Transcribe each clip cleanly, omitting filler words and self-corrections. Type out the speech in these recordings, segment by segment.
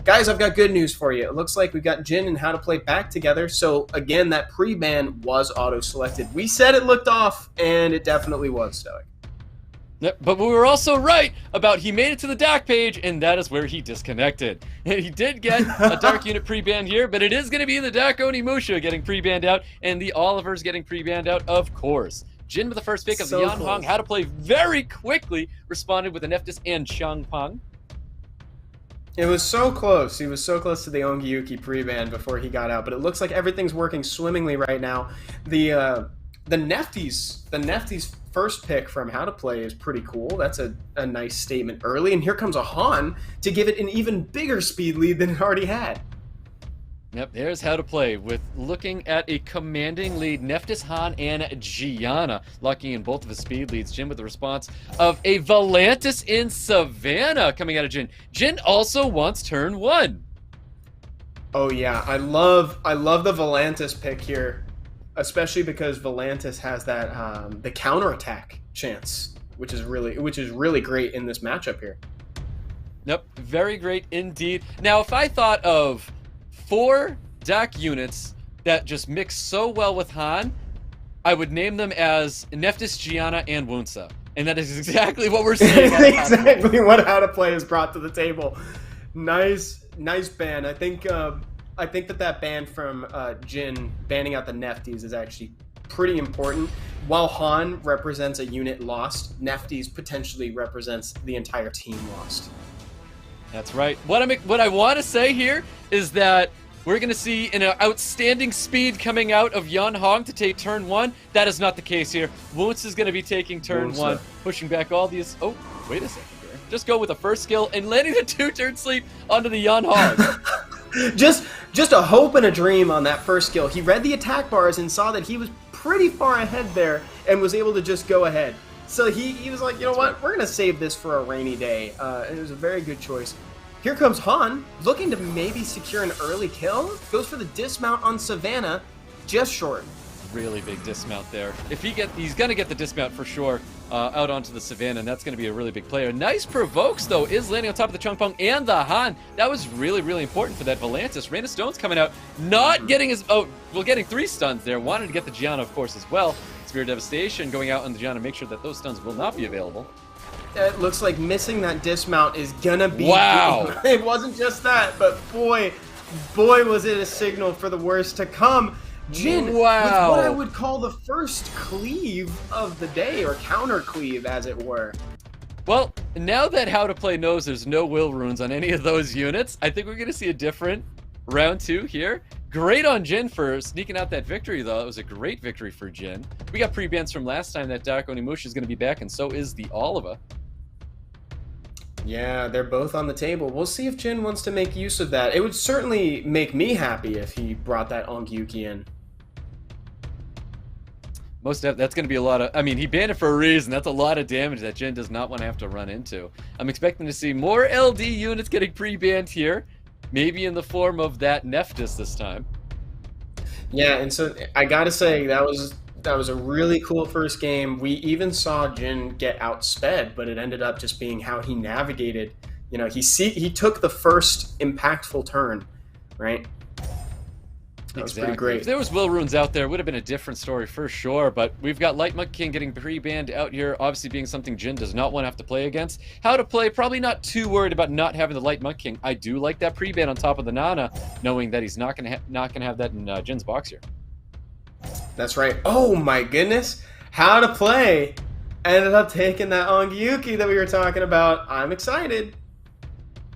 Guys, I've got good news for you. It looks like we've got Jin and How to Play back together. So again, that pre-ban was auto-selected. We said it looked off, and it definitely was, Stoic. Yep, but we were also right about he made it to the dock page, and that is where he disconnected. And he did get a Dark Unit pre-banned here, but it is going to be the Dak Onimusha getting pre-banned out, and the Oliver's getting pre-banned out, of course. Jin with the first pick of the Yan Hong, How to Play very quickly responded with a Nephthys and Changpeng. It was so close. He was so close to the Ongyuki pre-ban before he got out, but it looks like everything's working swimmingly right now. The Nephthys first pick from How to Play is pretty cool. That's a nice statement early, and here comes a Han to give it an even bigger speed lead than it already had. Yep, there's How to Play with looking at a commanding lead. Nephthys, Han, and Gianna locking in both of his speed leads. Jin with the response of a Volantis in Savannah coming out of Jin. Jin also wants turn 1. Oh yeah, I love the Volantis pick here, especially because Volantis has that the counterattack chance, which is really great in this matchup here. Yep, very great indeed. Now, if I thought of 4 Dak units that just mix so well with Han, I would name them as Nephthys, Gianna, and Wunsa. And that is exactly what we're seeing. Exactly what How to Play has brought to the table. Nice ban. I think that ban from Jin banning out the Nephthys is actually pretty important. While Han represents a unit lost, Nephthys potentially represents the entire team lost. That's right. What I want to say here is that we're going to see an outstanding speed coming out of Yan Hong to take turn 1. That is not the case here. Wunsa is going to be taking turn 1, pushing back all these... Oh, wait a second here. Just go with the first skill and landing the 2-turn sleep onto the Yan Hong. just a hope and a dream on that first skill. He read the attack bars and saw that he was pretty far ahead there and was able to just go ahead. So he was like, you know what, we're going to save this for a rainy day. And it was a very good choice. Here comes Han, looking to maybe secure an early kill. Goes for the dismount on Savannah, just short. Really big dismount there. He's going to get the dismount for sure out onto the Savannah, and that's going to be a really big player. Nice provokes, though, is landing on top of the Changpeng and the Han. That was really, really important for that Volantis. Rain of Stone's coming out, not getting his... Oh, well, getting 3 stuns there. Wanted to get the Gianna, of course, as well. Spear Devastation going out on the Gianna, make sure that those stuns will not be available. It looks like missing that dismount is gonna be... Wow! It wasn't just that, but boy was it a signal for the worst to come. Jin, wow, with what I would call the first cleave of the day, or counter cleave, as it were. Well, now that How to Play knows there's no will runes on any of those units, I think we're gonna see a different round 2 here. Great on Jin for sneaking out that victory, though. It was a great victory for Jin. We got pre-bans from last time that Dak Onimusha is going to be back, and so is the Oliva. Yeah, they're both on the table. We'll see if Jin wants to make use of that. It would certainly make me happy if he brought that Ongyuki in. That's going to be a lot of... I mean, he banned it for a reason. That's a lot of damage that Jin does not want to have to run into. I'm expecting to see more LD units getting pre-banned here. Maybe in the form of that Nephthys this time. Yeah, and so I gotta say, that was a really cool first game. We even saw Jin get outsped, but it ended up just being how he navigated. You know, he took the first impactful turn, right? That was pretty great. If there was will runes out there, it would have been a different story for sure, but we've got Light Monk King getting pre-banned out here, obviously being something Jin does not want to have to play against. How to Play, probably not too worried about not having the Light Monk King. I do like that pre-ban on top of the Nana, knowing that he's not gonna have that in Jin's box here. That's right. Oh my goodness. How to Play ended up taking that Ongyuki that we were talking about. I'm excited.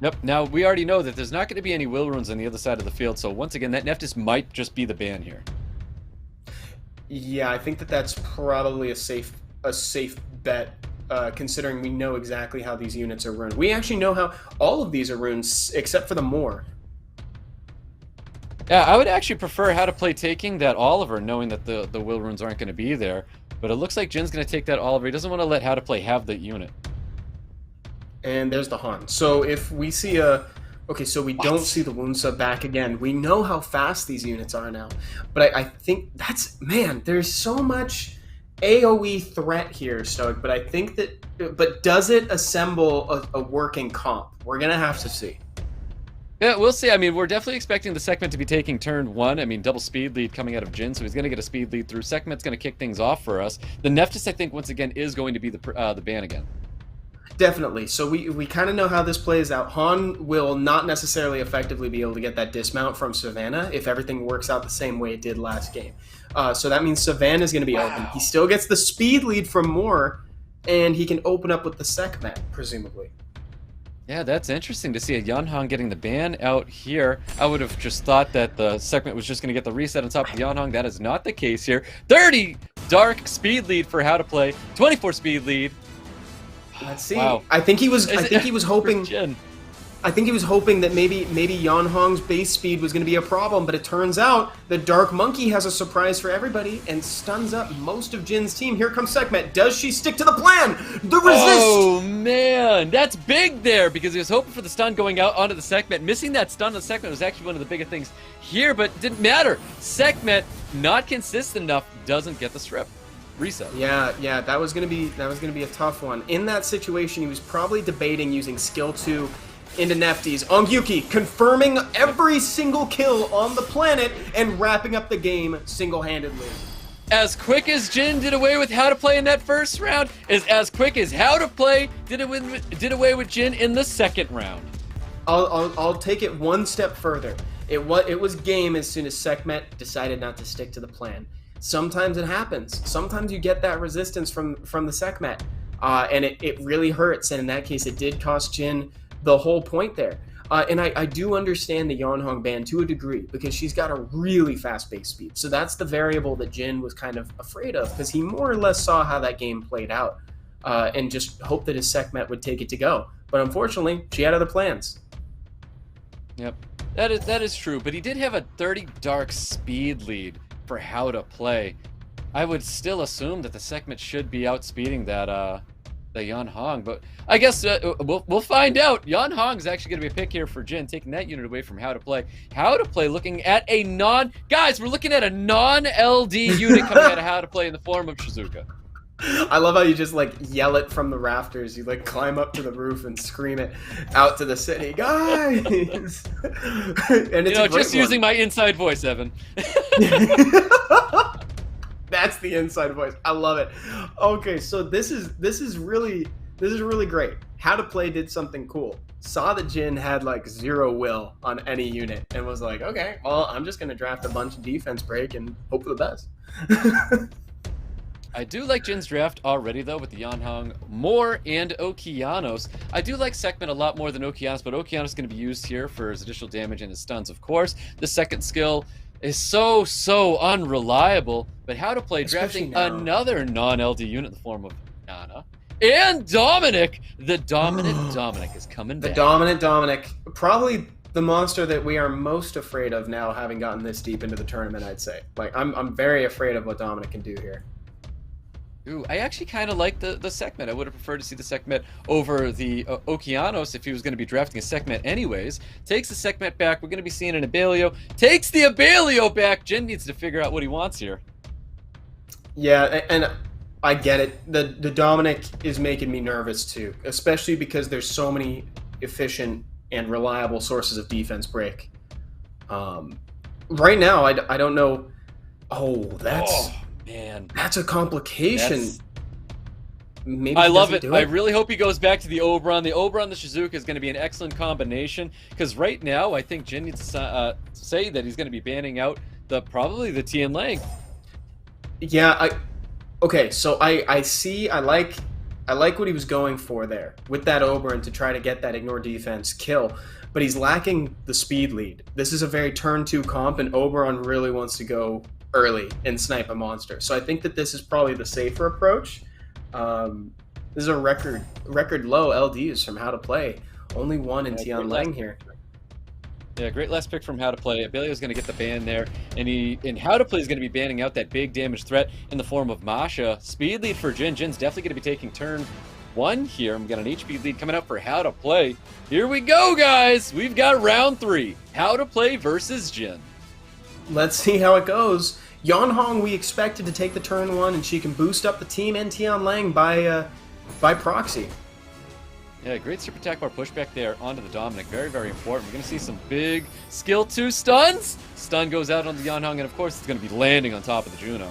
Yep, now we already know that there's not going to be any will runes on the other side of the field, so once again, that Nephthys might just be the ban here. Yeah, I think that's probably a safe bet, considering we know exactly how these units are runed. We actually know how all of these are runes, except for the Moor. Yeah, I would actually prefer How to Play taking that Oliver, knowing that the will runes aren't going to be there, but it looks like Jin's going to take that Oliver. He doesn't want to let How to Play have the unit. And there's the Han. So if we see okay, so we don't see the Wunsa back again. We know how fast these units are now. But I think man, there's so much AoE threat here, Stoic. But I think that, does it assemble a working comp? We're going to have to see. Yeah, we'll see. I mean, we're definitely expecting the Sekhmet to be taking turn 1. I mean, double speed lead coming out of Jin, so he's going to get a speed lead through. Sekhmet's going to kick things off for us. The Nephthys, I think, once again, is going to be the ban again. Definitely. So we kind of know how this plays out. Han will not necessarily effectively be able to get that dismount from Savannah if everything works out the same way it did last game. So that means Savannah is going to be open. He still gets the speed lead from Moore, and he can open up with the Sekhmet, presumably. Yeah, that's interesting to see a Yanhong getting the ban out here. I would have just thought that the Sekhmet was just going to get the reset on top of the Yanhong. That is not the case here. 30 dark speed lead for How to Play. 24 speed lead. Let's see. Wow. I think he was hoping. I think he was hoping that maybe Yanhong's base speed was going to be a problem, but it turns out the Dark Monkey has a surprise for everybody and stuns up most of Jin's team. Here comes Sekhmet. Does she stick to the plan? The resist! Oh, man. That's big there because he was hoping for the stun going out onto the Sekhmet. Missing that stun on the Sekhmet was actually one of the bigger things here, but it didn't matter. Sekhmet, not consistent enough, doesn't get the strip. Reset. Yeah, that was gonna be a tough one. In that situation, he was probably debating using skill 2 into Nephthys. Ongyuki confirming every single kill on the planet and wrapping up the game single-handedly. As quick as Jin did away with How to Play in that first round is as quick as How to Play did away with Jin in the second round. I'll take it one step further. It was game as soon as Sekhmet decided not to stick to the plan. Sometimes it happens. Sometimes you get that resistance from the Sekhmet, and it really hurts. And in that case, it did cost Jin the whole point there. And I do understand the Yanhong ban to a degree because she's got a really fast base speed. So that's the variable that Jin was kind of afraid of because he more or less saw how that game played out and just hoped that his Sekhmet would take it to go. But unfortunately, she had other plans. Yep, that is true. But he did have a 30 dark speed lead for How to Play. I would still assume that the Sekhmet should be outspeeding that the Yanhong, but I guess we'll find out. Yanhong is actually going to be a pick here for Jin, taking that unit away from How to Play. How to Play looking at a guys, we're looking at a non-LD unit coming out of How to Play in the form of Shizuka. I love how you just like yell it from the rafters. You like climb up to the roof and scream it out to the city, guys. And it's just using my inside voice, Evan. That's the inside voice. I love it. Okay, so this is really great. How to Play did something cool. Saw that Jin had like 0 will on any unit and was like, okay, well, I'm just gonna draft a bunch of defense break and hope for the best. I do like Jin's draft already, though, with the Yanhong, Moore, and Okeanos. I do like Sekhmet a lot more than Okeanos, but Okeanos is going to be used here for his additional damage and his stuns, of course. The second skill is so unreliable, but How to Play drafting another non-LD unit in the form of Nana. And Dominic! The dominant Dominic is coming back. The dominant Dominic. Probably the monster that we are most afraid of now, having gotten this deep into the tournament, I'd say. Like, I'm very afraid of what Dominic can do here. Ooh, I actually kind of like the Sekhmet. I would have preferred to see the Sekhmet over the Okeanos if he was going to be drafting a Sekhmet anyways. Takes the Sekhmet back. We're going to be seeing an Abelio. Takes the Abelio back. Jin needs to figure out what he wants here. Yeah, and I get it. The Dominic is making me nervous too, especially because there's so many efficient and reliable sources of defense break. Right now, I don't know. Oh, that's... Man, that's a complication. Maybe I love it. I really hope he goes back to the Oberon. The Oberon, the Shizuka is going to be an excellent combination because right now I think Jin needs to say that he's going to be banning out probably the Tian Lang. Yeah, okay, so I like what he was going for there with that Oberon to try to get that ignore defense kill, but he's lacking the speed lead. This is a very turn 2 comp, and Oberon really wants to go early and snipe a monster. So I think that this is probably the safer approach. This is a record low LDs from How to Play. Only 1 in Tian Lang here. Yeah, great last pick from How to Play. Abelio's going to get the ban there, and How to Play is going to be banning out that big damage threat in the form of Masha. Speed lead for Jin. Jin's definitely going to be taking turn 1 here. We've got an HP lead coming up for How to Play. Here we go, guys. We've got round 3. How to Play versus Jin. Let's see how it goes. Yanhong we expected to take the turn 1, and she can boost up the team and Tian Lang by proxy. Yeah, great super attack bar pushback there onto the Dominic. Very, very important. We're going to see some big skill 2 stuns. Stun goes out on the Yanhong, and of course it's going to be landing on top of the Juno.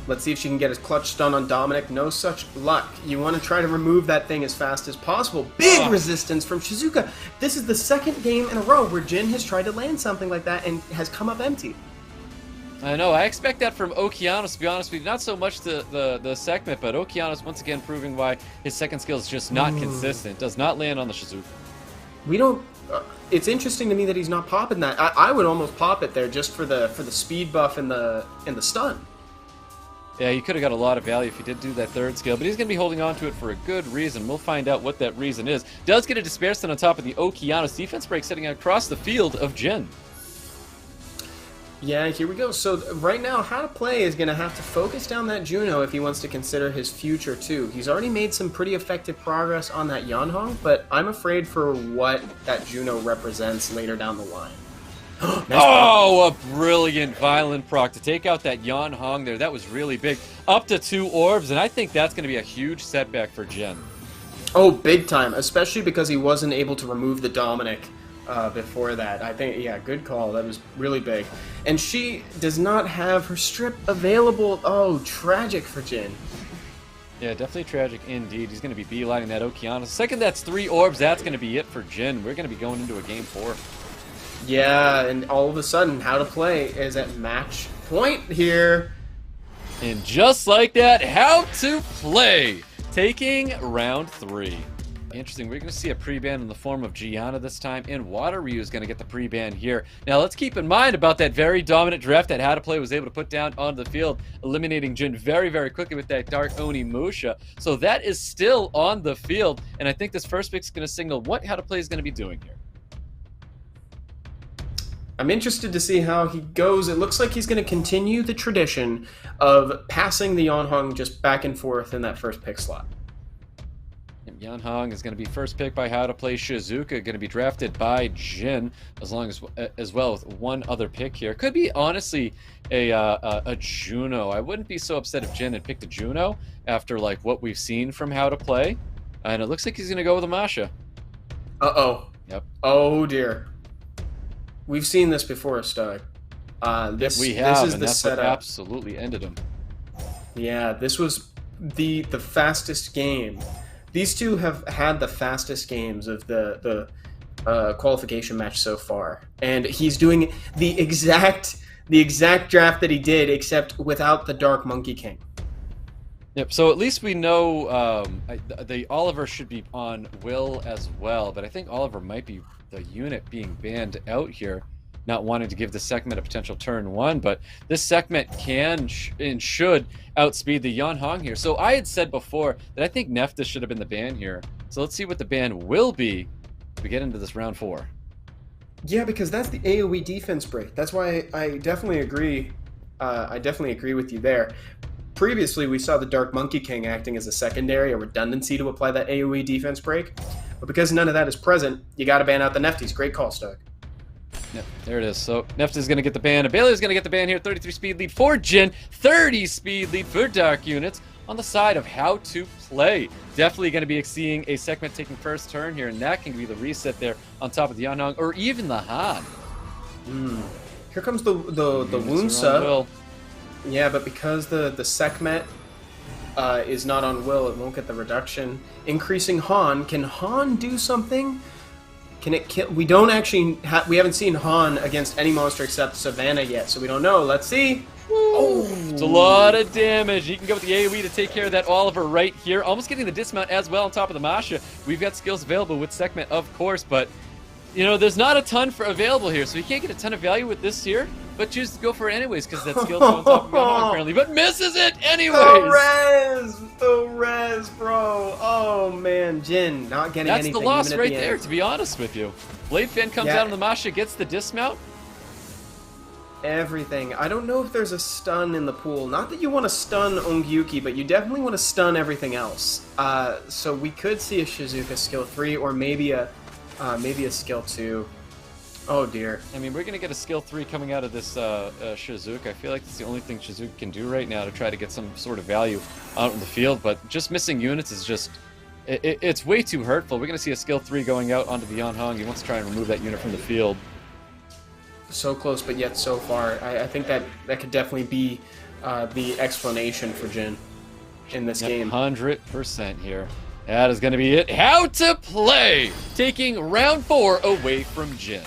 Let's see if she can get a clutch stun on Dominic. No such luck. You want to try to remove that thing as fast as possible. Big resistance from Shizuka. This is the second game in a row where Jin has tried to land something like that and has come up empty. I know. I expect that from Okeanos, to be honest with you. Not so much the segment, but Okeanos once again proving why his second skill is just not consistent. Does not land on the Shizuka. We don't... it's interesting to me that he's not popping that. I would almost pop it there just for the speed buff and the stun. Yeah, he could have got a lot of value if he did do that third skill, but he's going to be holding on to it for a good reason. We'll find out what that reason is. Does get a Despair Stun on top of the Okeanos defense break, setting across the field of Jin. Yeah, here we go. So right now, HOWTOPLAY is going to have to focus down that Juno if he wants to consider his future too. He's already made some pretty effective progress on that Yanhong, but I'm afraid for what that Juno represents later down the line. Nice oh, a brilliant violent proc to take out that Yanhong there. That was really big. Up to 2 orbs, and I think that's going to be a huge setback for Jin. Oh, big time, especially because he wasn't able to remove the Dominic before that. I think, yeah, good call. That was really big. And she does not have her strip available. Oh, tragic for Jin. Yeah, definitely tragic indeed. He's going to be beelining that Okeanos. Second, that's 3 orbs. That's going to be it for Jin. We're going to be going into a game 4. Yeah, and all of a sudden, HOWTOPLAY is at match point here. And just like that, HOWTOPLAY taking round 3. Interesting. We're going to see a pre-ban in the form of Gianna this time, and Waterryu is going to get the pre-ban here. Now, let's keep in mind about that very dominant draft that HOWTOPLAY was able to put down onto the field, eliminating Jin very, very quickly with that Dark Oni Musha. So that is still on the field, and I think this first pick is going to signal what HOWTOPLAY is going to be doing here. I'm interested to see how he goes. It looks like he's going to continue the tradition of passing the Yanhong just back and forth in that first pick slot. Yanhong is going to be first picked by HOWTOPLAY. Shizuka going to be drafted by Jin, as well with one other pick here. Could be honestly a Juno. I wouldn't be so upset if Jin had picked a Juno after like what we've seen from HOWTOPLAY. And it looks like he's going to go with a Masha. Uh-oh. Yep. Oh, dear. We've seen this before, Stug. This is and that's what absolutely ended him. Yeah, this was the fastest game. These two have had the fastest games of the qualification match so far, and he's doing the exact draft that he did, except without the Dark Monkey King. Yep. So at least we know the Oliver should be on Will as well, but I think Oliver might be the unit being banned out here, not wanting to give the segment a potential turn 1, but this segment can and should outspeed the Yanhong here. So I had said before that I think Nefta should have been the ban here. So let's see what the ban will be as we get into this round 4. Yeah, because that's the AoE defense break. That's why I definitely agree. I definitely agree with you there. Previously, we saw the Dark Monkey King acting as a secondary, a redundancy to apply that AoE defense break. But because none of that is present, you got to ban out the Nefties. Great call, Stug. Yep, there it is. So Nefta's going to get the ban. Abelia's going to get the ban here. 33 speed lead for Jin. 30 speed lead for Dark units on the side of HOWTOPLAY. Definitely going to be seeing a segment taking first turn here, and that can be the reset there on top of the Yanhong or even the Han. Here comes the Wunsa. Yeah, but because the Sekhmet is not on Will, it won't get the reduction. Increasing Han. Can Han do something? Can it kill? We don't actually we haven't seen Han against any monster except Savannah yet, so we don't know. Let's see. Oh, it's a lot of damage. You can go with the AoE to take care of that Oliver right here. Almost getting the dismount as well on top of the Masha. We've got skills available with Sekhmet, of course, but you know, there's not a ton available here, so you can't get a ton of value with this here, but choose to go for it anyways because that skill's on top of Yanhong currently, but misses it anyways. The res, bro. Oh man, Jin not getting anything. That's the loss right there, to be honest with you. Blade Fan comes out on the Masha, gets the dismount. Everything. I don't know if there's a stun in the pool. Not that you want to stun Ongyuki, but you definitely want to stun everything else. So we could see a Shizuka skill 3 or maybe a skill 2. Oh dear. I mean, we're going to get a skill 3 coming out of this Shizuka. I feel like it's the only thing Shizuka can do right now to try to get some sort of value out in the field, but just missing units is just It's way too hurtful. We're going to see a skill 3 going out onto the Yanhong. He wants to try and remove that unit from the field. So close, but yet so far. I think that could definitely be the explanation for Jin in this game. 100% here. That is going to be it. How to play! Taking round 4 away from Jin.